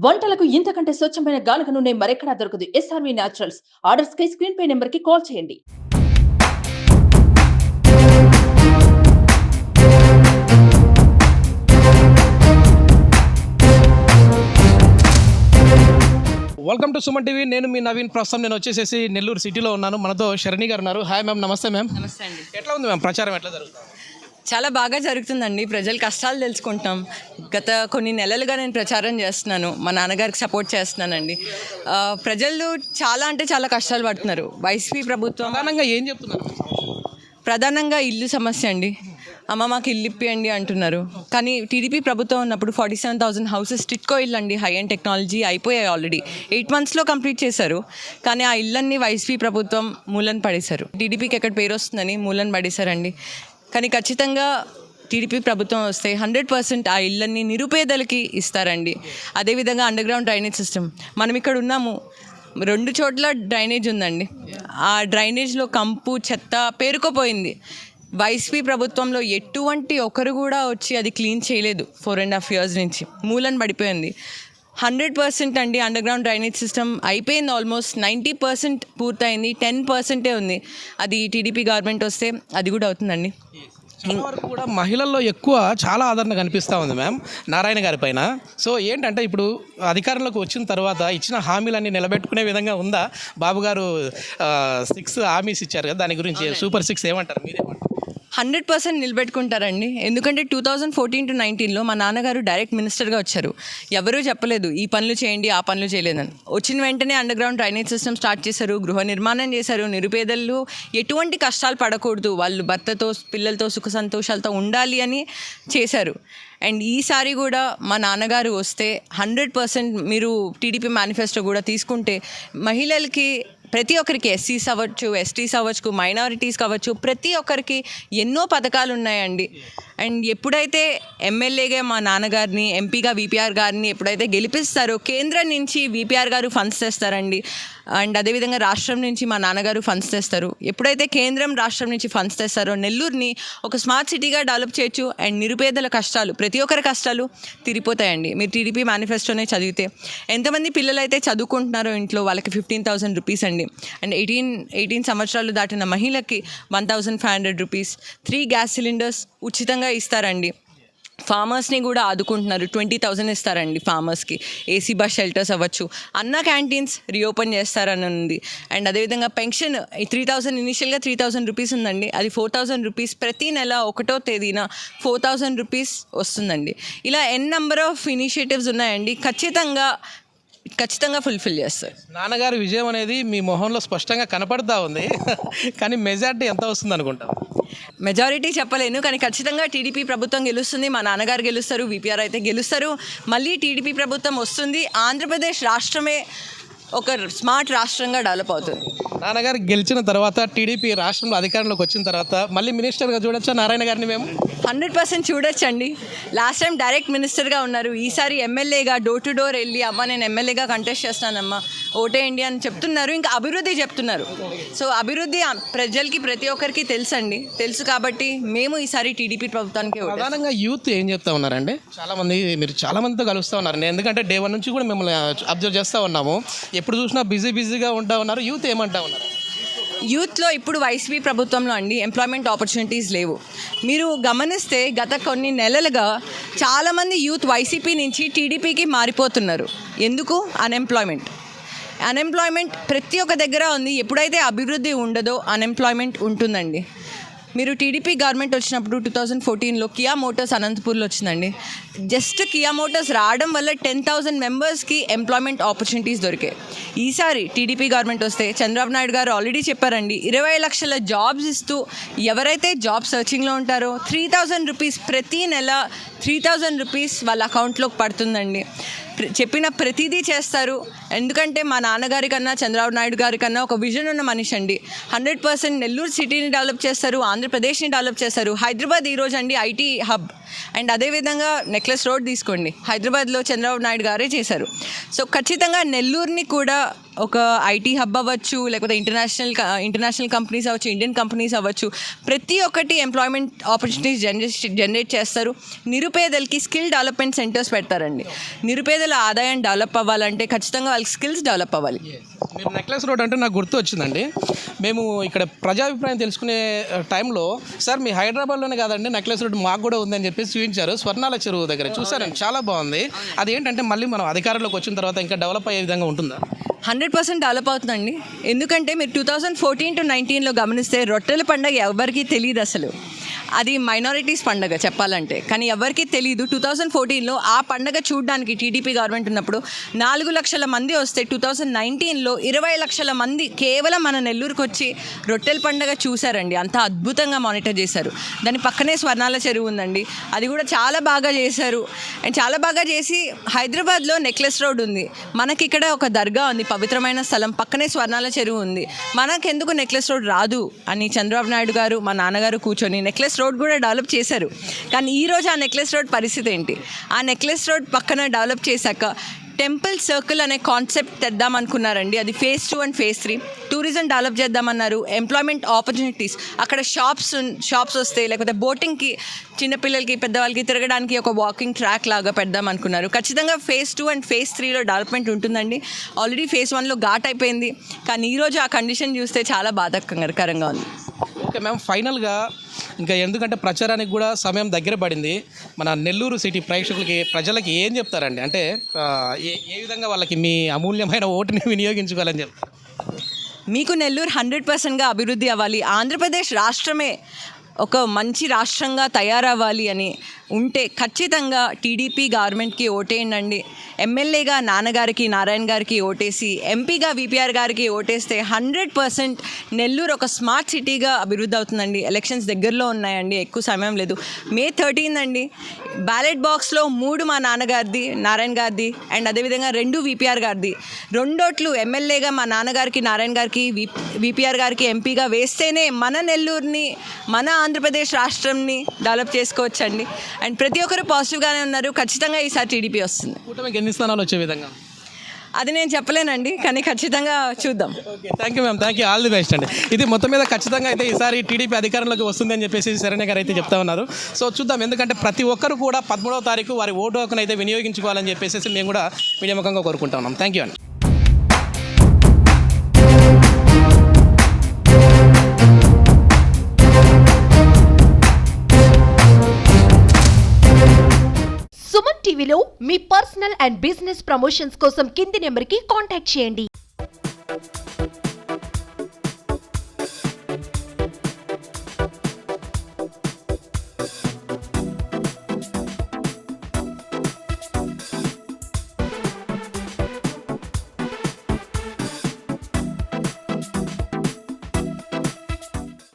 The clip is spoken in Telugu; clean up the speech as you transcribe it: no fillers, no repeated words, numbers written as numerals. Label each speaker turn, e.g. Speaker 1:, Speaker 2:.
Speaker 1: వంటలకు ఇంతకంటే స్వచ్ఛమైన గానుగ నూనె మరెక్కడా దొరకదు. SRV naturals. ఆర్డర్స్ కై స్క్రీన్ పై నెంబర్ కి కాల్ చేయండి.
Speaker 2: Welcome to Suman TV. నేను మీ నవీన్. ప్రస్తుతం నేను వచ్చేసేసి నెల్లూరు సిటీలో ఉన్నాను. మనతో శరణి గారు ఉన్నారు. Hi ma'am. నమస్తే మ్యామ్.
Speaker 3: నమస్తే అండి.
Speaker 2: ఎట్లా ఉంది మ్యామ్ ప్రచారం, ఎట్లా జరుగుతుంది?
Speaker 3: చాలా బాగా జరుగుతుందండి. ప్రజల కష్టాలు తెలుసుకుంటాం. గత కొన్ని నెలలుగా నేను ప్రచారం చేస్తున్నాను. మా నాన్నగారికి సపోర్ట్ చేస్తున్నానండి. ప్రజలు చాలా అంటే చాలా కష్టాలు పడుతున్నారు. వైసీపీ ప్రభుత్వం
Speaker 2: ప్రధానంగా ఏం చెప్తున్నారు?
Speaker 3: ప్రధానంగా ఇల్లు సమస్య అండి. అమ్మ మాకు ఇల్లు ఇప్పియండి అంటున్నారు. కానీ టీడీపీ ప్రభుత్వం ఉన్నప్పుడు 47,000 హౌసెస్ టిట్కో ఇల్లు అండి, హై అండ్ టెక్నాలజీ అయిపోయాయి. ఆల్రెడీ 8 monthsలో కంప్లీట్ చేశారు. కానీ ఆ ఇళ్ళన్నీ వైసీపీ ప్రభుత్వం మూలన పడేశారు. టీడీపీకి ఎక్కడ పేరు వస్తుందని మూలన పడేశారండి. కానీ ఖచ్చితంగా టీడీపీ ప్రభుత్వం వస్తే 100% ఆ ఇళ్ళన్నీ నిరుపేదలకి ఇస్తారండి. అదేవిధంగా అండర్ గ్రౌండ్ డ్రైనేజ్ సిస్టమ్, మనం ఇక్కడ ఉన్నాము, 2 చోట్ల డ్రైనేజ్ ఉందండి. ఆ డ్రైనేజ్లో కంపు చెత్త పేరుకుపోయింది. వైసీపీ ప్రభుత్వంలో ఎటువంటి ఒకరు కూడా వచ్చి అది క్లీన్ చేయలేదు. 4.5 years నుంచి మూలన పడిపోయింది. 100% అండి అండర్ గ్రౌండ్ డ్రైనేజ్ సిస్టమ్ అయిపోయింది. ఆల్మోస్ట్ 90% పూర్తయింది. 10% ఉంది. అది టీడీపీ గవర్నమెంట్ వస్తే అది కూడా అవుతుందండి.
Speaker 2: వరకు కూడా మహిళల్లో ఎక్కువ చాలా ఆదరణ కనిపిస్తూ ఉంది మ్యామ్ నారాయణ గారి పైన. సో ఏంటంటే ఇప్పుడు అధికారంలోకి వచ్చిన తర్వాత ఇచ్చిన హామీలన్నీ నిలబెట్టుకునే విధంగా ఉందా? బాబు గారు 6 హామీస్ ఇచ్చారు కదా, దాని గురించి సూపర్ 6 ఏమంటారు, మీరేమంటారు?
Speaker 3: 100% నిలబెట్టుకుంటారండి. ఎందుకంటే 2014 to 2019లో మా నాన్నగారు డైరెక్ట్ మినిస్టర్గా వచ్చారు. ఎవరూ చెప్పలేదు ఈ పనులు చేయండి ఆ పనులు చేయలేదని. వచ్చిన వెంటనే under ground drainage system start చేశారు, గృహ నిర్మాణం చేశారు. నిరుపేదలు ఎటువంటి కష్టాలు పడకూడదు, వాళ్ళు భర్తతో పిల్లలతో సుఖ సంతోషాలతో ఉండాలి అని చేశారు. అండ్ ఈసారి కూడా మా నాన్నగారు వస్తే 100% మీరు టీడీపీ మేనిఫెస్టో కూడా తీసుకుంటే మహిళలకి ప్రతి ఒక్కరికి, ఎస్సీస్ అవ్వచ్చు, ఎస్టీస్ అవ్వచ్చు, మైనారిటీస్ కావచ్చు, ప్రతి ఒక్కరికి ఎన్నో పథకాలు ఉన్నాయండి. అండ్ ఎప్పుడైతే ఎమ్మెల్యేగా మా నాన్నగారిని, ఎంపీగా వీపీఆర్ గారిని ఎప్పుడైతే గెలిపిస్తారో కేంద్రం నుంచి వీపీఆర్ గారు ఫండ్స్ తెస్తారండి. అండ్ అదేవిధంగా రాష్ట్రం నుంచి మా నాన్నగారు ఫండ్స్ తెస్తారు. ఎప్పుడైతే కేంద్రం రాష్ట్రం నుంచి ఫండ్స్ తెస్తారో నెల్లూరుని ఒక స్మార్ట్ సిటీగా డెవలప్ చేయొచ్చు. అండ్ నిరుపేదల కష్టాలు, ప్రతి ఒక్కరి కష్టాలు తీరిపోతాయండి. మీరు టీడీపీ మేనిఫెస్టోనే చదివితే ఎంతమంది పిల్లలు అయితే చదువుకుంటున్నారో ఇంట్లో వాళ్ళకి 15,000 రూపీస్ అండి. అండ్ 18 సంవత్సరాలు దాటిన మహిళకి 1,500 రూపీస్. 3 గ్యాస్ సిలిండర్స్ ఉచితంగా ఇస్తారండి. ఫార్మర్స్ని కూడా ఆదుకుంటున్నారు. 20,000 ఇస్తారండి ఫార్మర్స్కి. ఏసీ బస్ షెల్టర్స్ అవ్వచ్చు. అన్న క్యాంటీన్స్ రీఓపెన్ చేస్తారని ఉంది. అండ్ అదేవిధంగా పెన్షన్ 3,000, ఇనిషియల్గా 3,000 రూపీస్ ఉందండి. అది 4,000 రూపీస్. ప్రతి నెల 1వ తేదీన 4,000 రూపీస్ వస్తుందండి. ఇలా నెంబర్ ఆఫ్ ఇనిషియేటివ్స్ ఉన్నాయండి. ఖచ్చితంగా ఫుల్ఫిల్ చేస్తారు.
Speaker 2: నాన్నగారి విజయం అనేది మీ మొహంలో స్పష్టంగా కనపడుతూ ఉంది. కానీ మెజారిటీ ఎంత వస్తుంది అనుకుంటాం?
Speaker 3: మెజారిటీ చెప్పలేను, కానీ ఖచ్చితంగా టీడీపీ ప్రభుత్వం గెలుస్తుంది. మా నాన్నగారు గెలుస్తారు, వీపీఆర్ అయితే గెలుస్తారు. మళ్ళీ టీడీపీ ప్రభుత్వం వస్తుంది. ఆంధ్రప్రదేశ్ రాష్ట్రమే ఒక స్మార్ట్ రాష్ట్రంగా డెవలప్ అవుతుంది.
Speaker 2: నాన్నగారు గెలిచిన తర్వాత టీడీపీ రాష్ట్రంలో అధికారంలోకి వచ్చిన తర్వాత మళ్ళీ మినిస్టర్గా చూడొచ్చా నారాయణ గారిని? మేము
Speaker 3: 100% చూడొచ్చండి. లాస్ట్ టైం డైరెక్ట్ మినిస్టర్గా ఉన్నారు. ఈసారి ఎమ్మెల్యేగా డోర్ టు డోర్ వెళ్ళి అమ్మ నేను ఎమ్మెల్యేగా కంటెస్ట్ చేస్తానమ్మా ఓటేయండి అని చెప్తున్నారు. ఇంకా అభివృద్ధి చెప్తున్నారు. సో అభివృద్ధి ప్రజలకి ప్రతి ఒక్కరికి తెలుసు కాబట్టి మేము ఈసారి టీడీపీ ప్రభుత్వానికి
Speaker 2: ప్రధానంగా యూత్ ఏం చెప్తా ఉన్నారంటే, మీరు చాలా మందితో కలుస్తూ ఉన్నారు. ఎందుకంటే డే 1 నుంచి కూడా మిమ్మల్ని అబ్జర్వ్ చేస్తూ ఉన్నాము. ఎప్పుడు చూసినా బిజీగా ఉంటా ఉన్నారు. యూత్ ఏమంటా ఉన్నారు?
Speaker 3: యూత్లో ఇప్పుడు వైసీపీ ప్రభుత్వంలో అండి ఎంప్లాయ్మెంట్ ఆపర్చునిటీస్ లేవు. మీరు గమనిస్తే గత కొన్ని నెలలుగా చాలామంది యూత్ వైసీపీ నుంచి టీడీపీకి మారిపోతున్నారు. ఎందుకు? అన్ఎంప్లాయ్మెంట్ ప్రతి ఒక్క దగ్గర ఉంది. ఎప్పుడైతే అభివృద్ధి ఉండదో అన్ఎంప్లాయ్మెంట్ ఉంటుందండి. మీరు టీడీపీ గవర్నమెంట్ వచ్చినప్పుడు 2014లో కియా మోటార్స్ అనంతపూర్లో వచ్చిందండి. జస్ట్ కియా మోటార్స్ రావడం వల్ల 10,000 మెంబర్స్కి ఎంప్లాయ్మెంట్ ఆపర్చునిటీస్ దొరికాయి. ఈసారి టీడీపీ గవర్నమెంట్ వస్తే చంద్రబాబు నాయుడు గారు ఆల్రెడీ చెప్పారండి, 20 లక్షల జాబ్స్ ఇస్తూ ఎవరైతే జాబ్ సర్చింగ్లో ఉంటారో 3,000 రూపీస్ ప్రతి నెల 3,000 రూపీస్ వాళ్ళ అకౌంట్లోకి పడుతుందండి. చెప్పిన ప్రతిదీ చేస్తారు. ఎందుకంటే మా నాన్నగారి కన్నా చంద్రబాబు నాయుడు గారి కన్నా ఒక విజన్ ఉన్న మనిషి అండి. 100% నెల్లూరు సిటీని డెవలప్ చేస్తారు, ఆంధ్రప్రదేశ్ని డెవలప్ చేస్తారు. హైదరాబాద్ ఈరోజు అండి ఐటీ హబ్. అండ్ అదేవిధంగా నెక్లెస్ రోడ్ తీసుకోండి, హైదరాబాద్లో చంద్రబాబు నాయుడు గారే చేశారు. సో ఖచ్చితంగా నెల్లూరుని కూడా ఒక ఐటీ హబ్ అవ్వచ్చు, లేకపోతే ఇంటర్నేషనల్ కంపెనీస్ అవ్వచ్చు, ఇండియన్ కంపెనీస్ అవ్వచ్చు, ప్రతి ఒక్కటి ఎంప్లాయ్మెంట్ ఆపర్చునిటీస్ జనరేట్ చేస్తారు. నిరుపేదలకి స్కిల్ డెవలప్మెంట్ సెంటర్స్ పెడతారండి. నిరుపేదల ఆదాయం డెవలప్ అవ్వాలంటే ఖచ్చితంగా వాళ్ళకి స్కిల్స్ డెవలప్ అవ్వాలి.
Speaker 2: మీరు నెక్లెస్ రోడ్ అంటే నాకు గుర్తు వచ్చిందండి. మేము ఇక్కడ ప్రజాభిప్రాయం తెలుసుకునే టైంలో సార్ మీ హైదరాబాద్లోనే కాదండి నెక్లెస్ రోడ్ మాకు కూడా ఉందని చెప్పి చూపించారు. స్వర్ణాల చెరువు దగ్గర చూసారండి, చాలా బాగుంది. అది ఏంటంటే మళ్ళీ మనం అధికారంలోకి వచ్చిన తర్వాత ఇంకా డెవలప్ అయ్యే విధంగా ఉంటుందా?
Speaker 3: 100% డెవలప్ అవుతుందండి. ఎందుకంటే మీరు 2014 to 19లో గమనిస్తే రొట్టెల పండుగ ఎవరికీ తెలియదు అసలు. అది మైనారిటీస్ పండుగ చెప్పాలంటే, కానీ ఎవరికీ తెలియదు. 2014లో ఆ పండుగ చూడడానికి టీడీపీ గవర్నమెంట్ ఉన్నప్పుడు 4 లక్షల మంది వస్తే 2019లో 20 లక్షల మంది కేవలం మన నెల్లూరుకు వచ్చి రొట్టెల పండుగ చూశారండి. అంత అద్భుతంగా మానిటర్ చేశారు. దాని పక్కనే స్వర్ణాల చెరువు ఉందండి, అది కూడా చాలా బాగా చేశారు. అండ్ చాలా బాగా చేసి హైదరాబాద్లో నెక్లెస్ రోడ్ ఉంది, మనకి ఇక్కడ ఒక దర్గా ఉంది, పవిత్రమైన స్థలం, పక్కనే స్వర్ణాల చెరువు ఉంది. మనకెందుకు నెక్లెస్ రోడ్ రాదు అని చంద్రబాబు నాయుడు గారు, మా నాన్నగారు కూర్చొని నెక్లెస్ రోడ్ కూడా డెవలప్ చేశారు. కానీ ఈరోజు ఆ నెక్లెస్ రోడ్ పరిస్థితి ఏంటి? ఆ నెక్లెస్ రోడ్ పక్కన డెవలప్ చేశాక టెంపుల్ సర్కిల్ అనే కాన్సెప్ట్ తెద్దాం అనుకున్నారండి. అది phase 2 and phase 3. Tourism develop చేద్దామన్నారు. ఎంప్లాయ్మెంట్ ఆపర్చునిటీస్, అక్కడ షాప్స్ వస్తాయి, లేకపోతే బోటింగ్కి, చిన్నపిల్లలకి పెద్దవాళ్ళకి తిరగడానికి ఒక వాకింగ్ ట్రాక్ లాగా పెడదాం అనుకున్నారు. ఖచ్చితంగా phase 2 and phase 3లో డెవలప్మెంట్ ఉంటుందండి. ఆల్రెడీ phase 1లో ఘాట్ అయిపోయింది, కానీ ఈరోజు ఆ కండిషన్ చూస్తే చాలా బాధాకరంగా ఉంది.
Speaker 2: ఓకే మ్యామ్, ఫైనల్గా ఇంకా ఎందుకంటే ప్రచారానికి కూడా సమయం దగ్గర పడింది, మన నెల్లూరు సిటీ ప్రజలకి ఏం చెప్తారండి? అంటే ఏ విధంగా వాళ్ళకి మీ అమూల్యమైన ఓటుని వినియోగించుకోవాలని చెప్తారు?
Speaker 3: మీకు నెల్లూరు 100%గా అభివృద్ధి అవ్వాలి, ఆంధ్రప్రదేశ్ రాష్ట్రమే ఒక మంచి రాష్ట్రంగా తయారవ్వాలి అని ఉంటే ఖచ్చితంగా టీడీపీ గవర్నమెంట్కి ఓటేయండి. ఎమ్మెల్యేగా నాన్నగారికి, నారాయణ గారికి ఓటేసి, ఎంపీగా విపిఆర్ గారికి ఓటేస్తే 100% నెల్లూరు ఒక స్మార్ట్ సిటీగా అభివృద్ధి అవుతుందండి. ఎలక్షన్స్ దగ్గరలో ఉన్నాయండి, ఎక్కువ సమయం లేదు. May 13 అండి. బ్యాలెట్ బాక్స్లో 3 మా నాన్నగారిది, నారాయణ గారిది, అండ్ అదేవిధంగా 2 విపిఆర్ గారిది. 2 ఓట్లు ఎమ్మెల్యేగా మా నాన్నగారికి, నారాయణ గారికి, విపిఆర్ గారికి ఎంపీగా వేస్తేనే మన నెల్లూరుని, మన ఆంధ్రప్రదేశ్ రాష్ట్రంని డెవలప్ చేసుకోవచ్చండి. అండ్ ప్రతి ఒక్కరు పాజిటివ్గానే ఉన్నారు. ఖచ్చితంగా ఈసారి టీడీపీ వస్తుంది.
Speaker 2: కూటమికి ఎన్ని స్థానాలు వచ్చే విధంగా?
Speaker 3: అది నేను చెప్పలేనండి, కానీ ఖచ్చితంగా చూద్దాం.
Speaker 2: Okay, thank you ma'am, thank you, all the best అండి. ఇది మొత్తం మీద ఖచ్చితంగా అయితే ఈసారి టీడీపీ అధికారంలోకి వస్తుంది అని చెప్పేసి శరణ్య గారు అయితే చెప్తా ఉన్నారు. సో చూద్దాం, ఎందుకంటే ప్రతి ఒక్కరు కూడా 13వ తారీఖు వారి ఓటు హక్కును అయితే వినియోగించుకోవాలని చెప్పేసి మేము కూడా మీడియా ముఖంగా కోరుకుంటా ఉన్నాం. థ్యాంక్ యూ అండి.
Speaker 4: సుమన్ టీవీలో మీ పర్సనల్ అండ్ బిజినెస్ ప్రమోషన్స్ కోసం కింది నెంబర్కి కాంటాక్ట్ చేయండి.